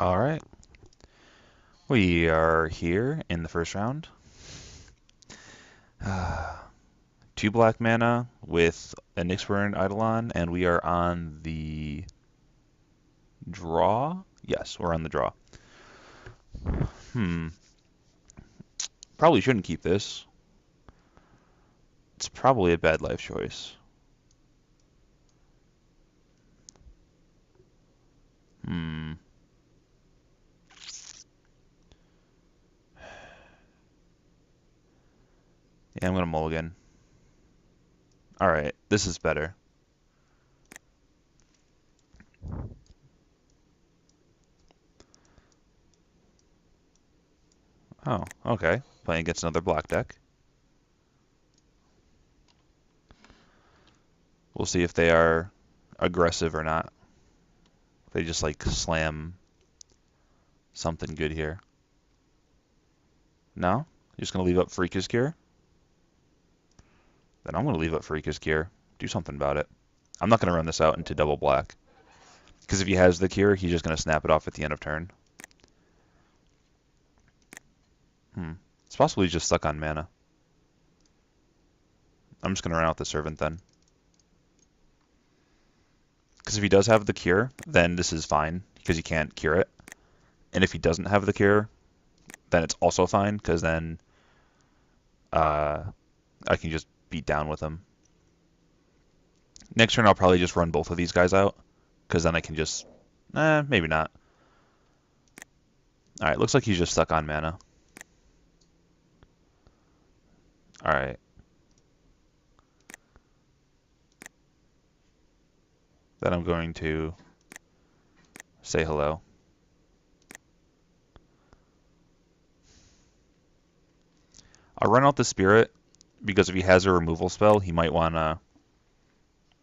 All right. We are here in the first round. Two black mana with a Nyxburn Eidolon, and we are on the draw. Yes, we're on the draw. Hmm. Probably shouldn't keep this. It's probably a bad life choice. Hmm. Yeah, I'm gonna mulligan. All right, this is better. Oh, okay. Playing against another black deck. We'll see if they are aggressive or not. They just like slam something good here. No? You're just gonna leave up Freakish Cure? Then I'm gonna leave up Freakish Cure. Do something about it. I'm not gonna run this out into double black. Because if he has the cure, he's just gonna snap it off at the end of turn. It's possibly just stuck on mana. I'm just gonna run out the servant then. Because if he does have the cure, then this is fine, because he can't cure it. And if he doesn't have the cure, then it's also fine, because then uh, I can just beat down with him. Next turn, I'll probably just run both of these guys out, because then I can just... maybe not. Alright, looks like he's just stuck on mana. Alright. Then I'm going to say hello. I'll run out the spirit, because if he has a removal spell, he might want to...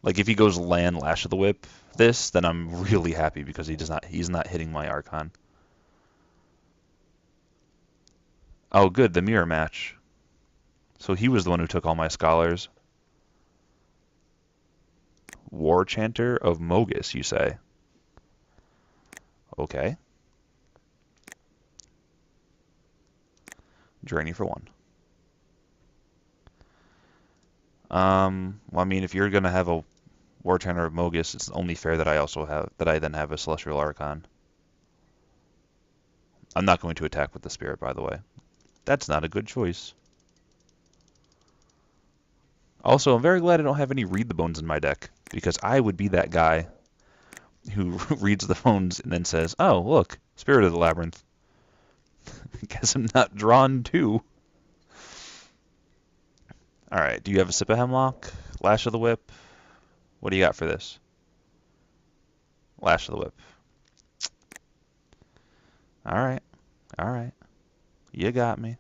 Like if he goes land Lash of the Whip this, then I'm really happy because he's not hitting my Archon. Oh good, the mirror match. So he was the one who took all my scholars. War Chanter of Mogus, you say? Okay. Journey for one. Well, I mean, if you're gonna have a War Chanter of Mogus, it's only fair that I then have a Celestial Archon. I'm not going to attack with the Spirit, by the way. That's not a good choice. Also, I'm very glad I don't have any Read the Bones in my deck, because I would be that guy who reads the bones and then says, "Oh, look, Spirit of the Labyrinth." Guess I'm not drawn to. All right, do you have a Sip of Hemlock? Lash of the Whip? What do you got for this? Lash of the Whip. All right, all right. You got me.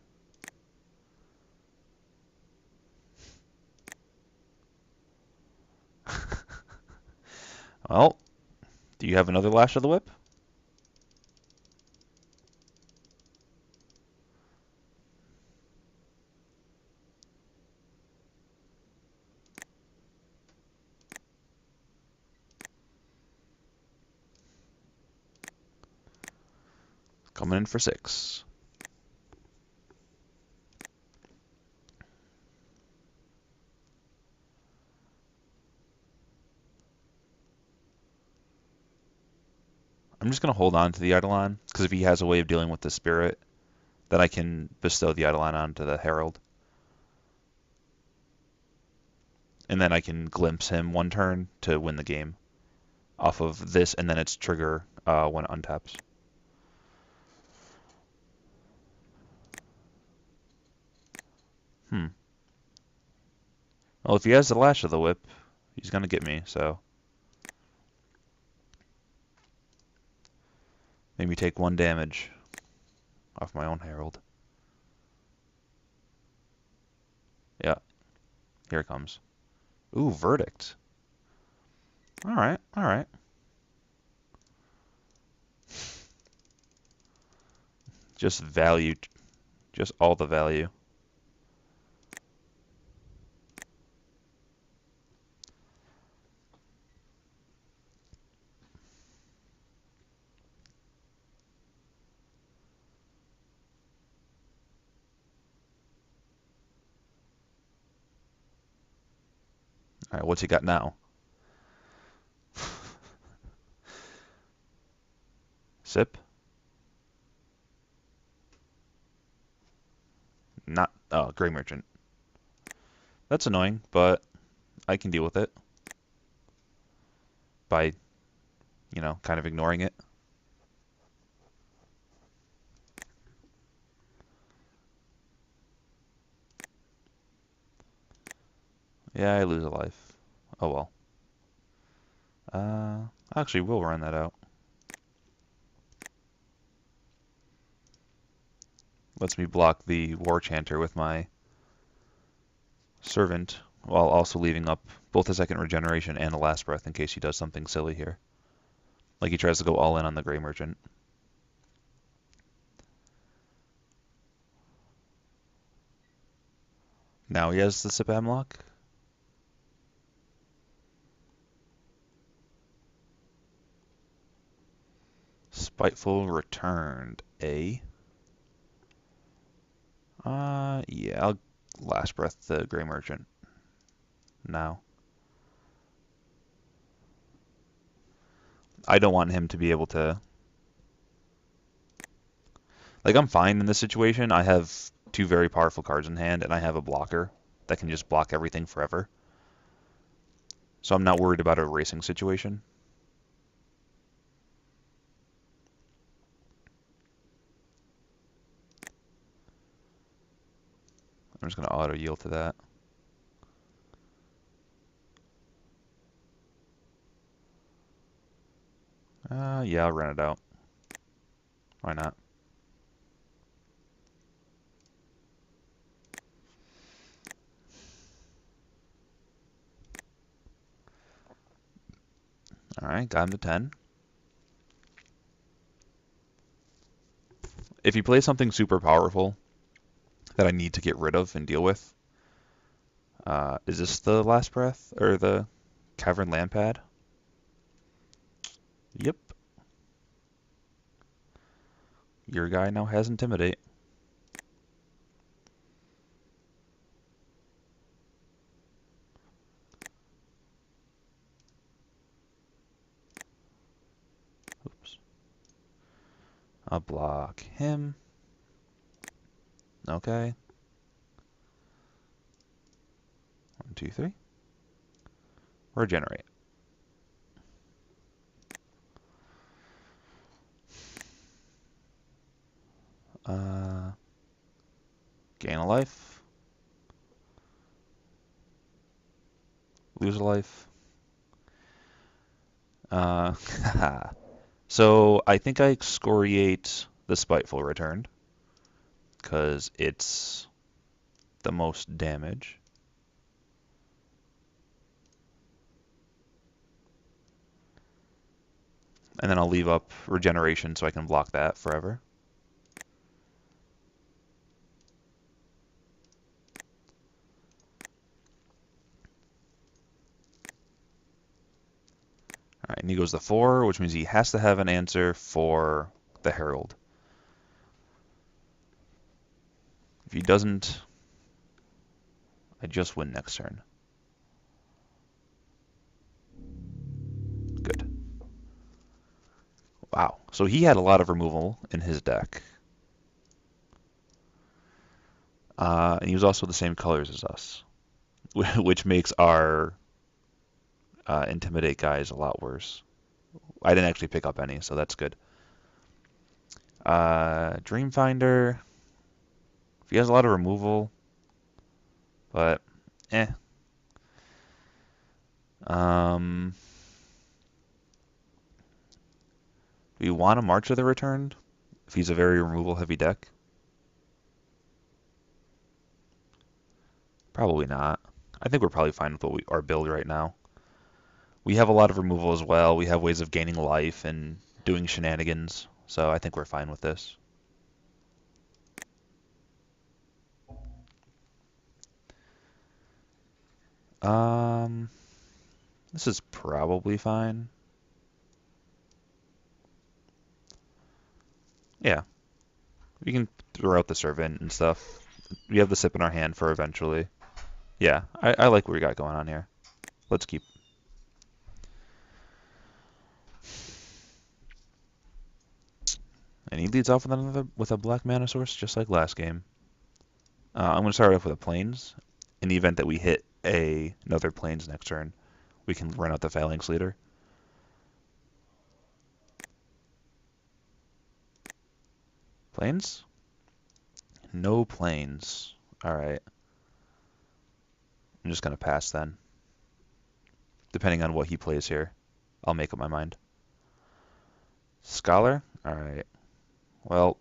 Well, do you have another Lash of the Whip? Coming in for 6. I'm just going to hold on to the Eidolon, because if he has a way of dealing with the Spirit, then I can bestow the Eidolon onto the Herald. And then I can glimpse him one turn to win the game off of this, and then it's trigger when it untaps. Hmm. Well, if he has the Lash of the Whip, he's going to get me, so maybe take 1 damage off my own Herald. Yeah, here it comes. Ooh, Verdict. All right, all right. Just value, just all the value. Alright, what's he got now? Sip? Not... Oh, Gray Merchant. That's annoying, but I can deal with it by, kind of ignoring it. Yeah, I lose a life. Oh well. Actually, we'll run that out. Lets me block the War Chanter with my Servant, while also leaving up both a second regeneration and a last breath in case he does something silly here. Like he tries to go all in on the Gray Merchant. Now he has the Sip Amlock. Spiteful returned. Yeah, I'll last breath the Gray Merchant now. I don't want him to be able to... Like, I'm fine in this situation. I have two very powerful cards in hand, and I have a blocker that can just block everything forever. So I'm not worried about a racing situation. I'm just going to auto yield to that. Yeah, I'll rent it out. Why not? Alright, got him to 10. If you play something super powerful that I need to get rid of and deal with, is this the last breath? Or the Cavern Lampad? Yep. Your guy now has Intimidate. Oops. I'll block him. Okay. 1, 2, 3. Regenerate. Gain a life. Lose a life. So I think I excoriate the Spiteful Returned because it's the most damage. And then I'll leave up Regeneration so I can block that forever. Alright, and he goes to 4, which means he has to have an answer for the Herald. If he doesn't, I just win next turn. Good. Wow, so he had a lot of removal in his deck. And he was also the same colors as us, which makes our Intimidate guys a lot worse. I didn't actually pick up any, so that's good. Dreamfinder. He has a lot of removal, but eh. Do you want to March of the Returned if he's a very removal-heavy deck? Probably not. I think we're probably fine with our build right now. We have a lot of removal as well. We have ways of gaining life and doing shenanigans, so I think we're fine with this. This is probably fine. Yeah. We can throw out the Servant and stuff. We have the Sip in our hand for eventually. Yeah, I like what we got going on here. Let's keep. And he leads off with a black mana source, just like last game. I'm going to start off with a Plains. In the event that we hit another Plains next turn, we can run out the Phalanx Leader. Plains? No Plains. Alright. I'm just going to pass then. Depending on what he plays here, I'll make up my mind. Scholar? Alright. Well,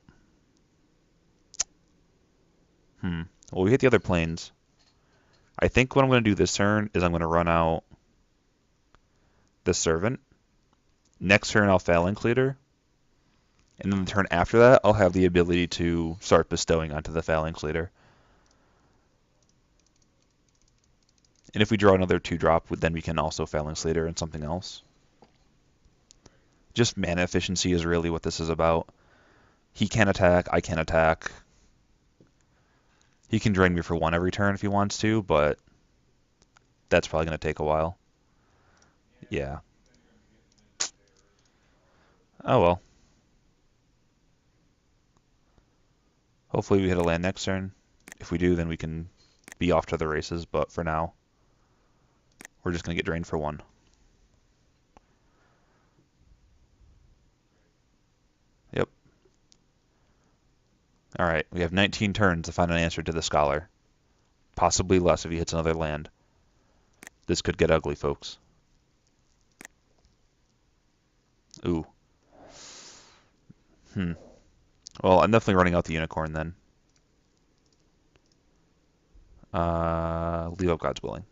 well, we hit the other Plains. I think what I'm going to do this turn is I'm going to run out the Servant. Next turn, I'll Phalanx Leader. And then the turn after that, I'll have the ability to start bestowing onto the Phalanx Leader. And if we draw another 2-drop, then we can also Phalanx Leader and something else. Just mana efficiency is really what this is about. He can attack, I can attack. He can drain me for 1 every turn if he wants to, but that's probably going to take a while. Yeah. Oh well. Hopefully we hit a land next turn. If we do, then we can be off to the races, but for now, we're just going to get drained for 1. Yep. Alright, we have 19 turns to find an answer to the Scholar. Possibly less if he hits another land. This could get ugly, folks. Ooh. Well, I'm definitely running out the Unicorn then. Leave up God's Willing.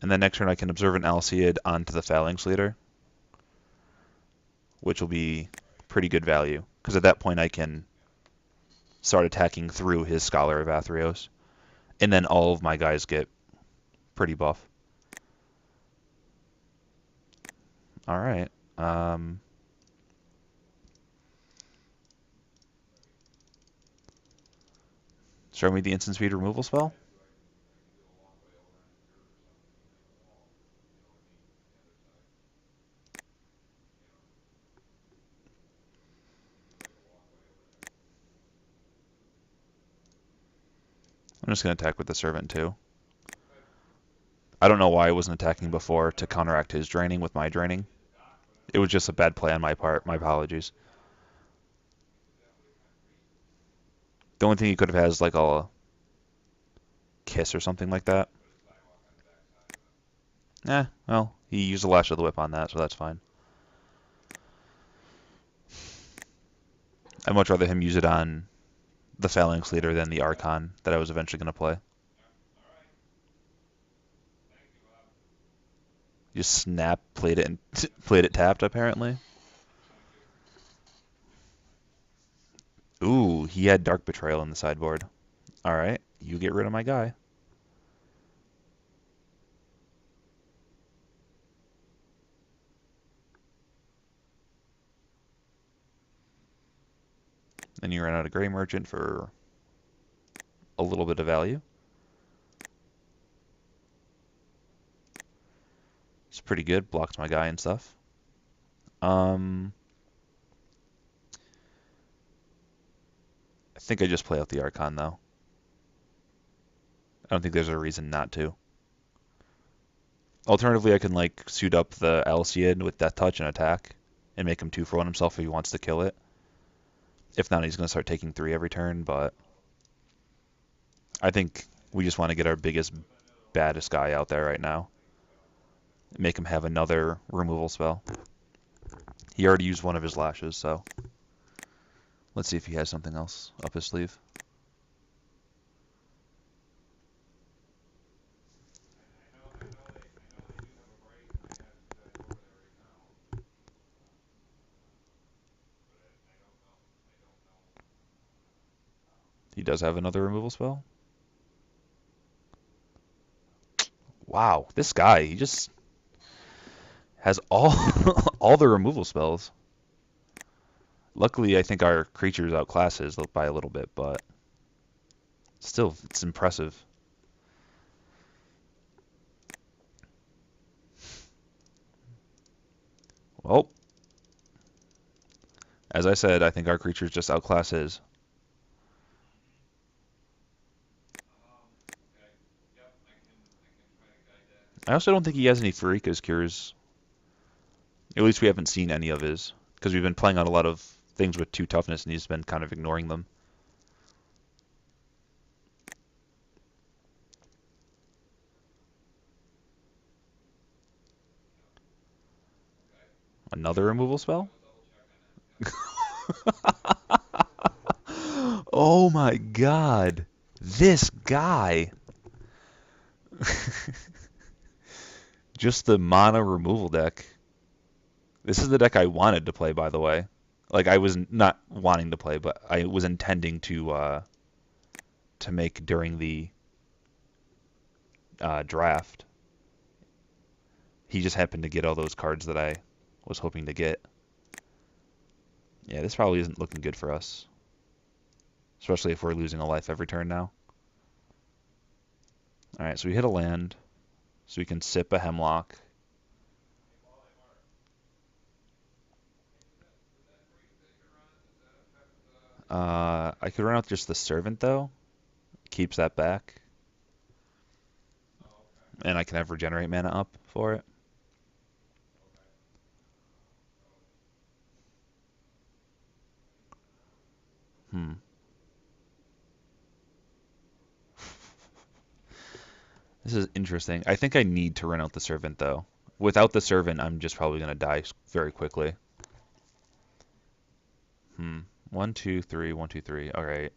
And then next turn I can Observant Alseid onto the Phalanx Leader, which will be pretty good value, because at that point I can start attacking through his Scholar of Athreos, and then all of my guys get pretty buff. Alright. Show me the instant speed removal spell. I'm just going to attack with the Servant too. I don't know why I wasn't attacking before to counteract his draining with my draining. It was just a bad play on my part. My apologies. The only thing he could have had is like a Kiss or something like that. Well, he used the Lash of the Whip on that, so that's fine. I'd much rather him use it on the Phalanx Leader than the Archon that I was eventually going to play. Just snap, played it, and played it tapped, apparently. Ooh, he had Dark Betrayal in the sideboard. Alright, you get rid of my guy. Then you run out of Grey Merchant for a little bit of value. It's pretty good, blocks my guy and stuff. I think I just play out the Archon, though. I don't think there's a reason not to. Alternatively, I can like suit up the Alseid with Death Touch and attack, and make him 2 for 1 himself if he wants to kill it. If not, he's going to start taking 3 every turn, but I think we just want to get our biggest, baddest guy out there right now. Make him have another removal spell. He already used one of his lashes, so let's see if he has something else up his sleeve. He does have another removal spell. Wow, this guy, he just has all all the removal spells. Luckily, I think our creatures outclass his by a little bit, but still, it's impressive. Well, as I said, I think our creatures just outclass his. I also don't think he has any Furika's cures. At least we haven't seen any of his, because we've been playing on a lot of things with 2 toughness, and he's been kind of ignoring them. Another removal spell? Oh my god. This guy. Just the mana removal deck. This is the deck I wanted to play, by the way. Like, I was not wanting to play, but I was intending to make during the draft. He just happened to get all those cards that I was hoping to get. Yeah, this probably isn't looking good for us. Especially if we're losing a life every turn now. Alright, so we hit a land. So we can sip a Hemlock. I could run out just the Servant, though. Keeps that back. And I can have Regenerate mana up for it. Hmm. This is interesting. I think I need to run out the Servant, though. Without the Servant, I'm just probably going to die very quickly. Hmm. 1, 2, 3, 1, 2, 3. All right.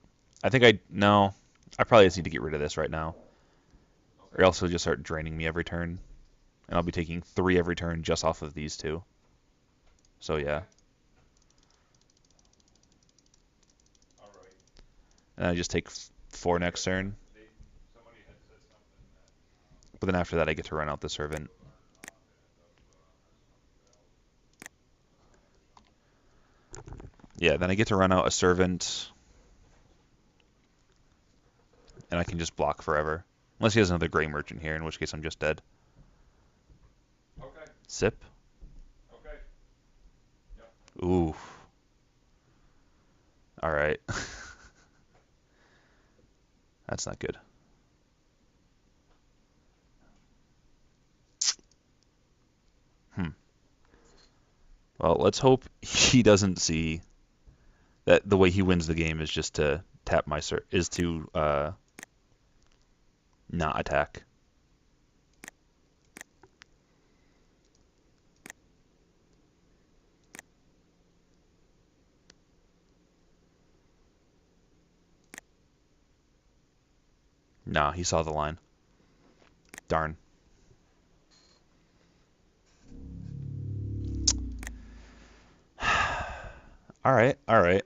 No. I probably just need to get rid of this right now. Or else he'll just start draining me every turn. And I'll be taking 3 every turn just off of these 2. So yeah. And I just take 4 next turn. But then after that, I get to run out the Servant. Yeah, then I get to run out a Servant. And I can just block forever. Unless he has another Gray Merchant here, in which case I'm just dead. Sip. Ooh. Alright. That's not good. Hmm. Well, let's hope he doesn't see that the way he wins the game is just to tap my is to not attack. Nah, he saw the line. Darn. Alright, alright.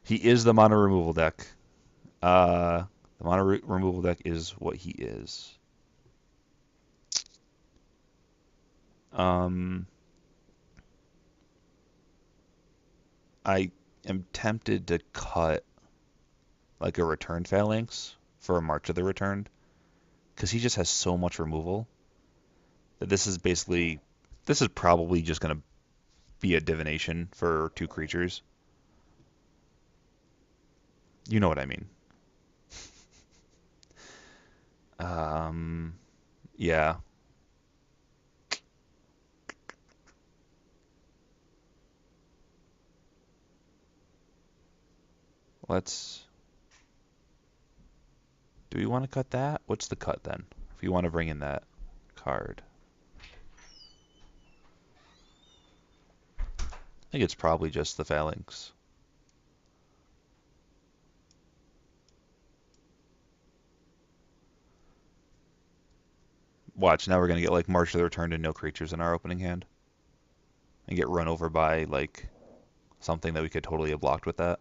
He is the mana removal deck. The mana removal deck is what he is. I am tempted to cut like a Return Phalanx for a March of the Returned, because he just has so much removal that this is probably just going to be a divination for 2 creatures. You know what I mean. Yeah. Let's. Do we want to cut that? What's the cut then? If you want to bring in that card. I think it's probably just the Phalanx. Watch, now we're going to get like March of the Return and no creatures in our opening hand. And get run over by like something that we could totally have blocked with that.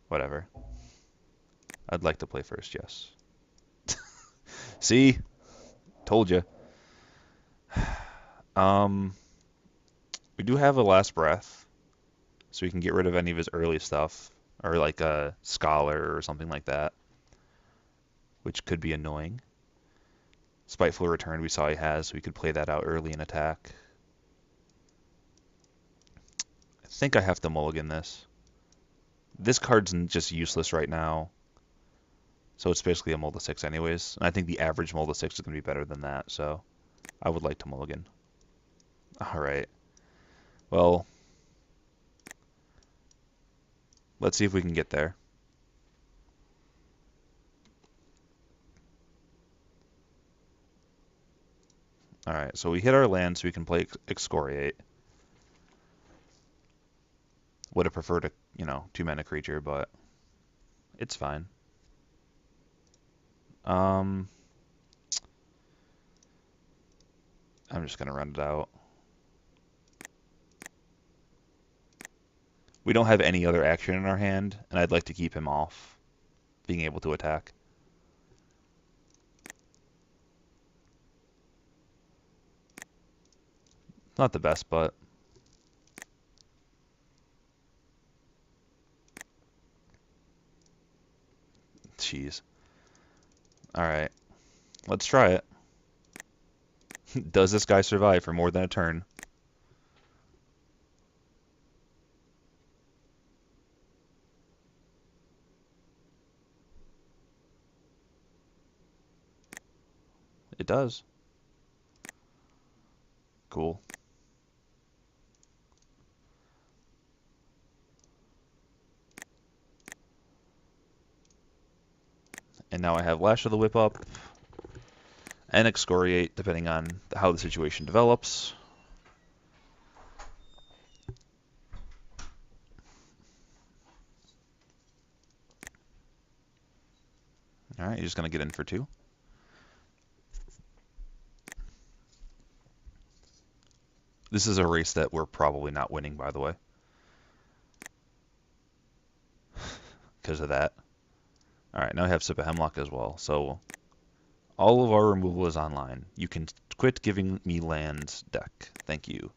Whatever. I'd like to play first, yes. See? Told you. We do have a Last Breath, so we can get rid of any of his early stuff, or like a Scholar or something like that, which could be annoying. Spiteful Return we saw he has, so we could play that out early in attack. I think I have to mulligan this. This card's just useless right now, so it's basically a Mold of 6 anyways. And I think the average Mold of 6 is going to be better than that, so I would like to mulligan. Alright. Well, let's see if we can get there. Alright, so we hit our land so we can play Excoriate. Would have preferred a, 2-mana creature, but it's fine. I'm just going to run it out. We don't have any other action in our hand, and I'd like to keep him off being able to attack. Not the best, but jeez. Alright, let's try it. Does this guy survive for more than a turn? It does. Cool. And now I have Lash of the Whip up and Excoriate, depending on how the situation develops. Alright, you're just going to get in for 2. This is a race that we're probably not winning, by the way. Because of that. Alright, now I have Sip of Hemlock as well. So all of our removal is online. You can quit giving me lands, deck. Thank you.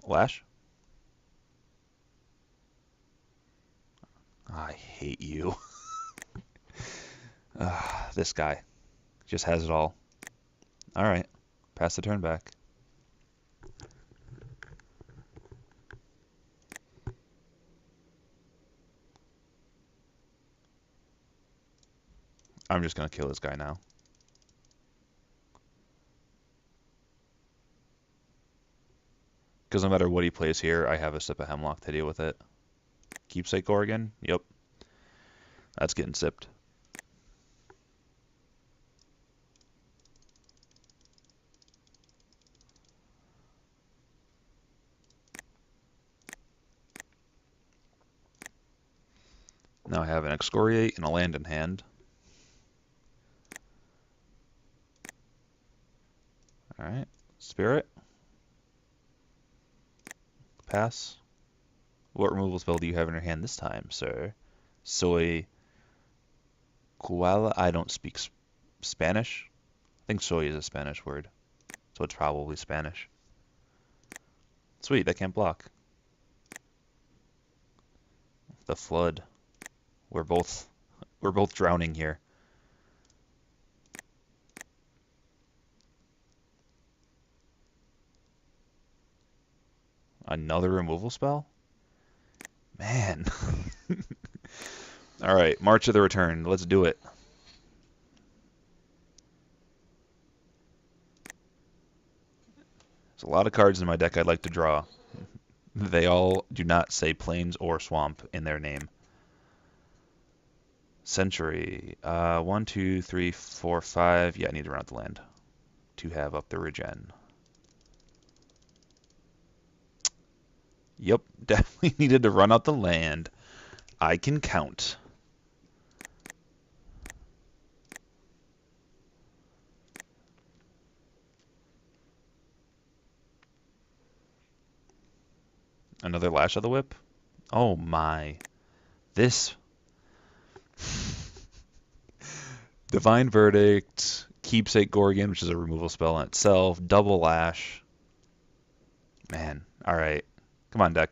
Lash? I hate you. This guy just has it all. Alright, pass the turn back. I'm just going to kill this guy now. Because no matter what he plays here, I have a Sip of Hemlock to deal with it. Keepsake Gorgon? Yep. That's getting sipped. Now I have an Excoriate and a land in hand. Alright. Spirit. Pass. What removal spell do you have in your hand this time, sir? Soy Koala? I don't speak Spanish. I think soy is a Spanish word, so it's probably Spanish. Sweet, I can't block. The Flood. We're both drowning here. Another removal spell? Man. Alright, March of the Return. Let's do it. There's a lot of cards in my deck I'd like to draw. They all do not say Plains or Swamp in their name. Century. 1, 2, 3, 4, 5. Yeah, I need to run out the land to have up the regen. Yep, definitely needed to run out the land. I can count. Another Lash of the Whip? Oh my. This. Divine Verdict, Keepsake Gorgon, which is a removal spell in itself, double Lash. Man, all right. Come on, deck.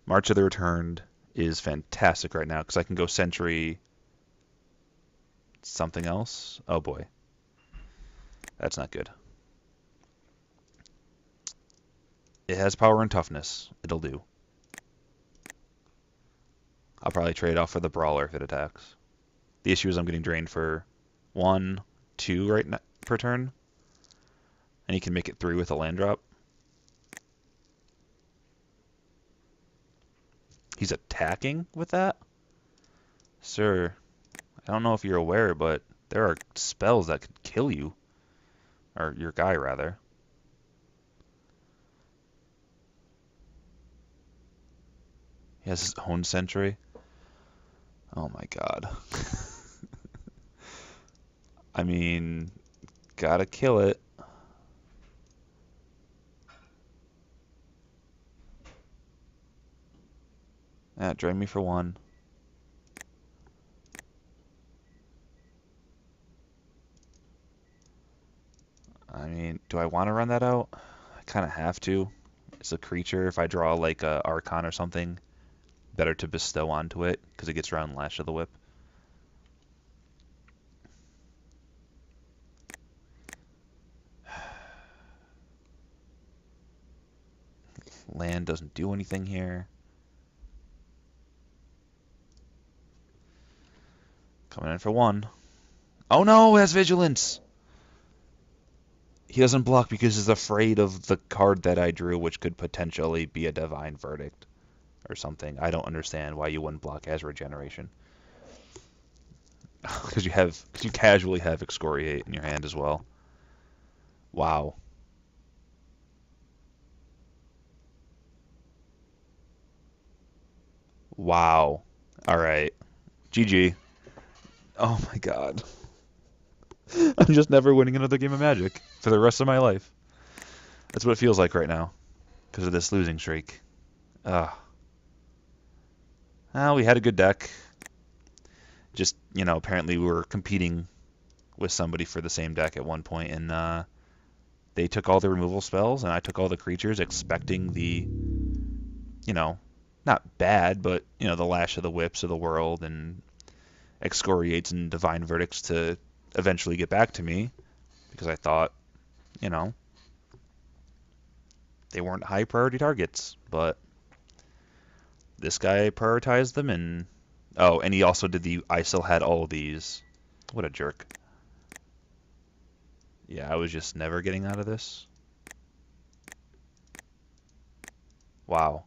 March of the Returned is fantastic right now because I can go Sentry something else. Oh boy, that's not good. It has power and toughness. It'll do. I'll probably trade off for the Brawler if it attacks. The issue is I'm getting drained for 1, 2 right now per turn, and he can make it 3 with a land drop. He's attacking with that? Sir, I don't know if you're aware, but there are spells that could kill you. Or your guy, rather. He has his own sentry. Oh my god. I mean, gotta kill it. Drain me for 1. I mean, do I want to run that out? I kind of have to. It's a creature. If I draw like a Archon or something, better to bestow onto it because it gets around Lash of the Whip. Land doesn't do anything here. Coming in for 1. Oh no, it has Vigilance! He doesn't block because he's afraid of the card that I drew, which could potentially be a Divine Verdict or something. I don't understand why you wouldn't block as Regeneration. Because you casually have Excoriate in your hand as well. Wow. Wow. All right. GG. Oh my god. I'm just never winning another game of Magic for the rest of my life. That's what it feels like right now because of this losing streak. Ugh. Well, we had a good deck. Just, apparently we were competing with somebody for the same deck at one point, and they took all the removal spells, and I took all the creatures, expecting the, not bad, but, the Lash of the Whips of the world, and Excoriates and Divine Verdicts to eventually get back to me, because I thought, they weren't high priority targets, but this guy prioritized them, and and he also did I still had all of these. What a jerk. Yeah, I was just never getting out of this. Wow.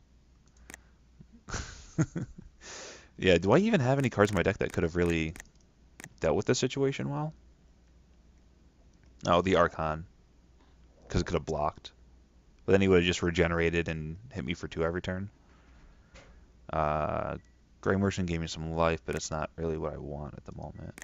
Yeah, do I even have any cards in my deck that could have really dealt with this situation well? Oh, the Archon, because it could have blocked. But then he would have just regenerated and hit me for 2 every turn. Grey Merchant gave me some life, but it's not really what I want at the moment.